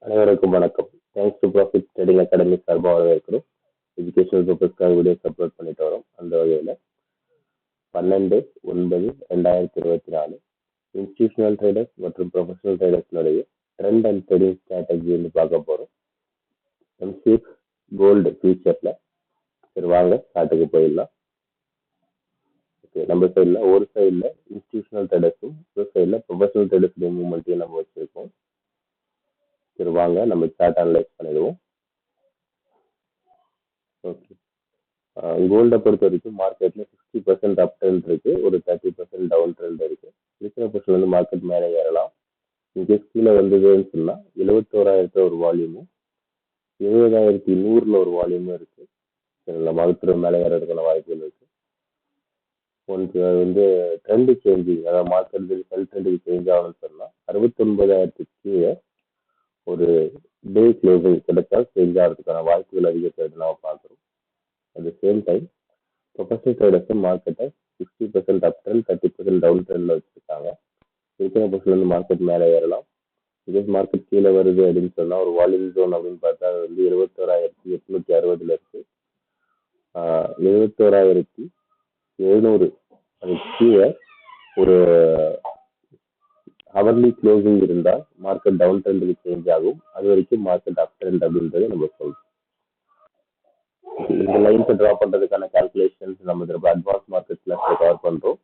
அனைவருக்கும் வணக்கம். Thanks to profit trading academy சார்பாக வரவேற்கிறோம். எஜுகேஷனல் பர்பஸ்க்காக வீடியோஸ் அப்லோட் பண்ணிட்டு வரோம். அந்த வகையில் 12/9/2024 இன்ஸ்டிடியூஷனல் ட்ரேடர்ஸ் மற்றும் ப்ரொஃபஷனல் ட்ரேடர்ஸ்னுடைய ட்ரெண்ட் அண்ட் ட்ரேடிங் ஸ்ட்ராட்டஜி வந்து பார்க்க போகிறோம். எம்சிஎக்ஸ் கோல்டு ஃபியூச்சரில் சரி வாங்க ஸ்டார்ட்டுக்கு போயிடலாம். ஓகே, நம்ம சைடில் ஒரு சைடில் இன்ஸ்டிடியூஷனல் ட்ரேடர்ஸும் ஒரு சைடில் ப்ரொஃபஷனல் ட்ரேடர்ஸுடைய மூவ்மெண்ட்டையும் நம்ம வச்சுருக்கோம். சரி வாங்க நம்ம சார்ட் அனலைஸ் பண்ணிடுவோம். ஓகே, கோல்டை பொறுத்த வரைக்கும் மார்க்கெட்ல 60% அப் ட்ரெண்ட் இருக்கு, ஒரு 30% டவுன் ட்ரெண்ட் இருக்கு. இருக்கிற பொசிஷன் வந்து மார்க்கெட் மேலே ஏறலாம். இன்கேஸ் கீழே வந்ததுன்னு சொன்னா 71,000 ஒரு வால்யூமும் 70,100 ஒரு வால்யூமும் இருக்கு. சரிங்களா, மார்க்கெட் மேலே ஏறதுக்கான வாய்ப்புகள் இருக்கு. ஒன்று வந்து ட்ரெண்ட் சேஞ்சிங், அதாவது மார்க்கெட் செல் ட்ரெண்டுக்கு சேஞ்ச் ஆகணும்னு சொன்னா 69,000 கீழே ஒரு டே க்ளோசிங் கிடைச்சா சேஞ்ச் ஆகிறதுக்கான வாய்ப்புகள் அதிகப்படுது நம்ம பார்க்குறோம். At the same time professional traders மார்க்கெட்டை 60% அப் ட்ரெண்ட் 30% டவுன் ட்ரெண்ட்ல வச்சிருக்காங்க. இருக்கிற பொசிஷன் வந்து மார்க்கெட் மேலே ஏறலாம். இதே மார்க்கெட் கீழே வருது அப்படின்னு சொன்னா ஒரு வால்யூம் ஜோன் அப்படின்னு பார்த்தா அது வந்து 71,860 இருக்கு. 71,700 அது கீழே ஒரு ஹவர்லி க்ளோசிங் இருந்தால் மார்க்கெட் டவுன் ட்ரெண்டுக்கு சேஞ்ச் ஆகும். அது வரைக்கும் மார்க்கெட் அப் ட்ரெண்ட் அப்படின்றத நம்ம சொல்றோம். இந்த லைன்ஸை ட்ரா பண்றதுக்கான கால்குலேஷன்ஸ் நம்ம அட்வான்ஸ் மார்க்கெட் கிளாஸ்ல கவர் பண்றோம்.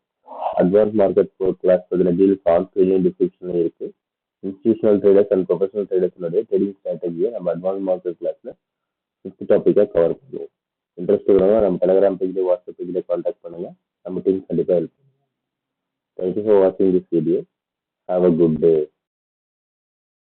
அட்வான்ஸ் மார்க்கெட் கிளாஸ் பதின டீல்ஸ் ஆன் ஸ்கிரீன்லையும் டிஸ்கிரிப்ஷன்லையும் இருக்கு. இன்ஸ்டிடியூஷனல் ட்ரேடர்ஸ் அண்ட் ப்ரொஃபஷனல் ட்ரேடர்ஸ்னுடைய ட்ரேடிங் ஸ்ட்ராட்டஜியை நம்ம அட்வான்ஸ் மார்க்கெட் கிளாஸ்ல 5th டாப்பிக்காக கவர் பண்ணுவோம். இன்ட்ரெஸ்ட் இருக்கிறவங்க நம்ம டெலிகிராம் பேஜ்ல வாட்ஸ்அப் பேஜ்ல கான்டாக்ட் பண்ணுங்க. நம்ம டீம் கண்டிப்பாக இருக்கும். தேங்க்யூ ஃபார் வாட்சிங் this video. Have a good day.